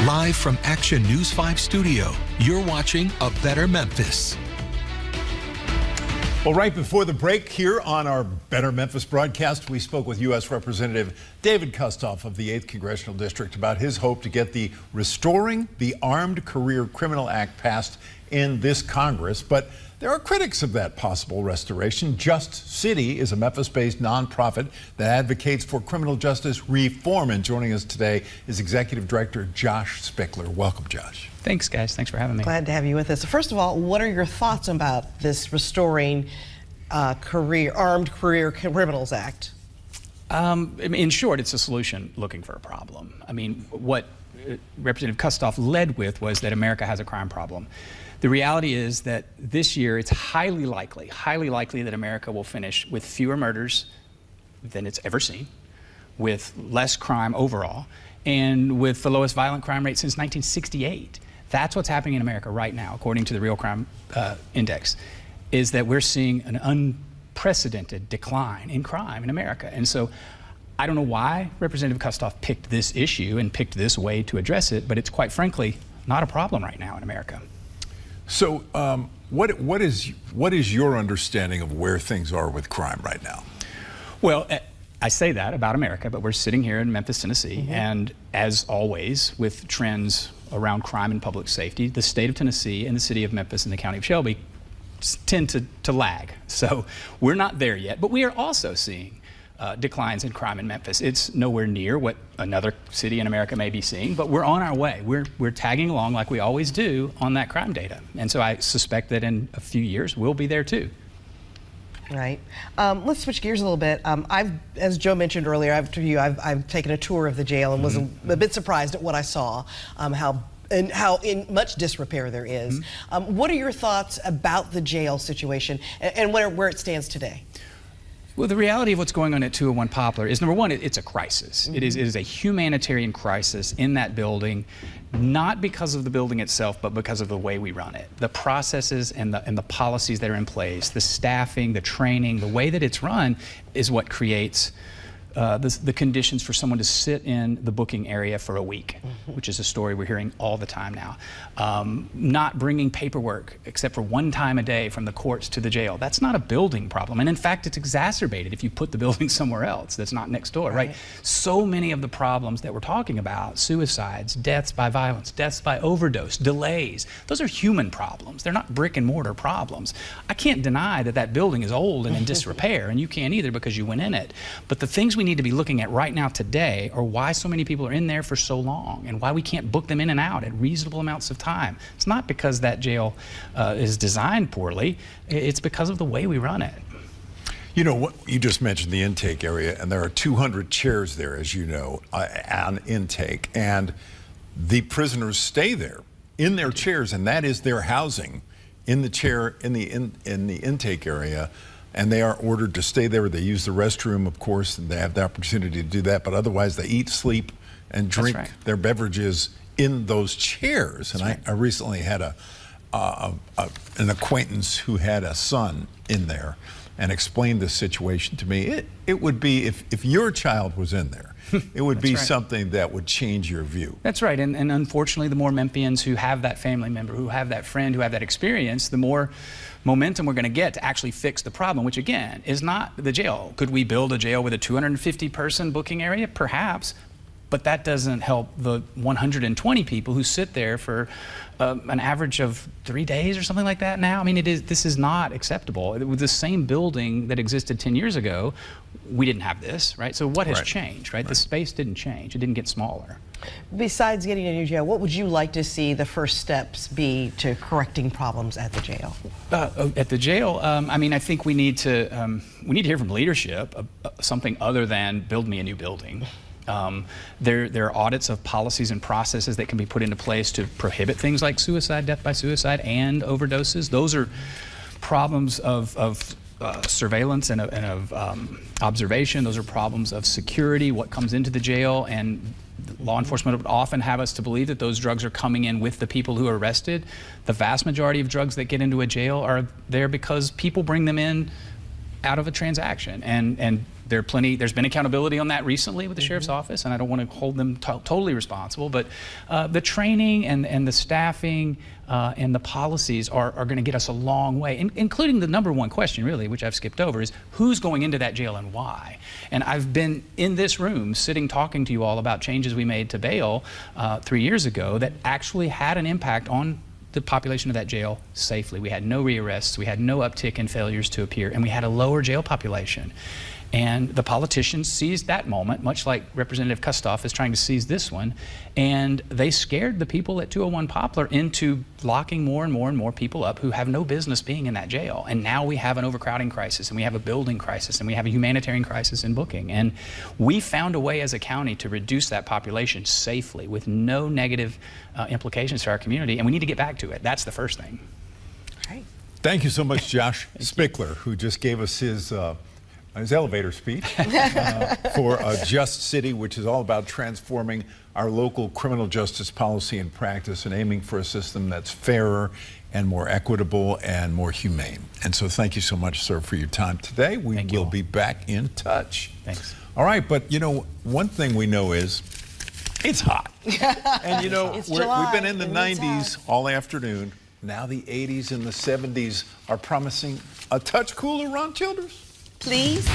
Live from Action News 5 Studio, you're watching A Better Memphis. Well, right before the break here on our Better Memphis broadcast, we spoke with U.S. Representative David Kustoff of the 8th Congressional District about his hope to get the Restoring the Armed Career Criminal Act passed in this Congress. But there are critics of that possible restoration. Just City is a Memphis-based nonprofit that advocates for criminal justice reform. And joining us today is Executive Director Josh Spickler. Welcome, Josh. Thanks, guys. Thanks for having me. Glad to have you with us. First of all, what are your thoughts about this Restoring Armed Career Criminals Act? In short, it's a solution looking for a problem. I mean, what Representative Kustoff led with was that America has a crime problem. The reality is that this year it's highly likely that America will finish with fewer murders than it's ever seen, with less crime overall, and with the lowest violent crime rate since 1968. That's what's happening in America right now, according to the Real Crime Index, is that we're seeing an unprecedented decline in crime in America. And so I don't know why Representative Kustoff picked this issue and picked this way to address it, but it's quite frankly not a problem right now in America. So what is your understanding of where things are with crime right now? Well, I say that about America, but we're sitting here in Memphis, Tennessee, and as always with trends around crime and public safety, the state of Tennessee and the city of Memphis and the county of Shelby tend to lag. So we're not there yet, but we are also seeing declines in crime in Memphis. It's nowhere near what another city in America may be seeing, but we're on our way. We're tagging along like we always do on that crime data. And so I suspect that in a few years, we'll be there too. Right. Let's switch gears a little bit. As Joe mentioned earlier, I've taken a tour of the jail and was a bit surprised at what I saw, how in much disrepair there is. What are your thoughts about the jail situation and where it stands today? Well, the reality of what's going on at 201 Poplar is, number one, it's a crisis. It is a humanitarian crisis in that building, not because of the building itself, but because of the way we run it. The processes and the policies that are in place, the staffing, the training, the way that it's run is what creates the conditions for someone to sit in the booking area for a week, which is a story we're hearing all the time now. Not bringing paperwork except for one time a day from the courts to the jail. That's not a building problem. And in fact, it's exacerbated if you put the building somewhere else that's not next door, right? So many of the problems that we're talking about, suicides, deaths by violence, deaths by overdose, delays, those are human problems. They're not brick and mortar problems. I can't deny that that building is old and in disrepair, and you can't either because you went in it. But the things we need to be looking at right now today are why so many people are in there for so long and why we can't book them in and out at reasonable amounts of time. It's not because that jail is designed poorly, it's because of the way we run it. You know, what you just mentioned the intake area, and there are 200 chairs there, as you know, on intake, and the prisoners stay there in their chairs, and that is their housing in the chair in the intake area. And they are ordered to stay there. They use the restroom, of course, and they have the opportunity to do that. But otherwise, they eat, sleep, and drink their beverages in those chairs. And I recently had an acquaintance who had a son in there and explained this situation to me. It would be, if your child was in there, it would be something that would change your view. That's right, and unfortunately, the more Memphians who have that family member, who have that friend, who have that experience, the more momentum we're going to get to actually fix the problem, which again is not the jail. Could we build a jail with a 250-person booking area? Perhaps, but that doesn't help the 120 people who sit there for an average of 3 days or something like that now. I mean, this is not acceptable. With the same building that existed 10 years ago, we didn't have this, right? So what has changed, right? The space didn't change. It didn't get smaller. Besides getting a new jail, what would you like to see the first steps be to correcting problems at the jail? At the jail, I mean, I think we need to hear from leadership something other than build me a new building. There are audits of policies and processes that can be put into place to prohibit things like suicide, death by suicide, and overdoses. Those are problems of surveillance and of observation. Those are problems of security, what comes into the jail, and law enforcement would often have us to believe that those drugs are coming in with the people who are arrested. The vast majority of drugs that get into a jail are there because people bring them in out of a transaction. And there's been accountability on that recently with the sheriff's office, and I don't want to hold them totally responsible, but the training and the staffing and the policies are going to get us a long way, including the number one question, really, which I've skipped over, is who's going into that jail and why? And I've been in this room sitting talking to you all about changes we made to bail 3 years ago that actually had an impact on the population of that jail safely. We had no rearrests, we had no uptick in failures to appear, and we had a lower jail population. And the politicians seized that moment, much like Representative Kustoff is trying to seize this one, and they scared the people at 201 Poplar into locking more and more and more people up who have no business being in that jail. And now we have an overcrowding crisis, and we have a building crisis, and we have a humanitarian crisis in booking. And we found a way as a county to reduce that population safely with no negative implications to our community, and we need to get back to it. That's the first thing. Right. Thank you so much, Josh Spickler, who just gave us his elevator speech for a Just City, which is all about transforming our local criminal justice policy and practice and aiming for a system that's fairer and more equitable and more humane. And so thank you so much, sir, for your time today. We will be back in touch. Thanks. All right, but you know, one thing we know is it's hot. And you know, we've been in the 90s all afternoon. Now the 80s and the 70s are promising a touch cooler, Ron Childers. Please.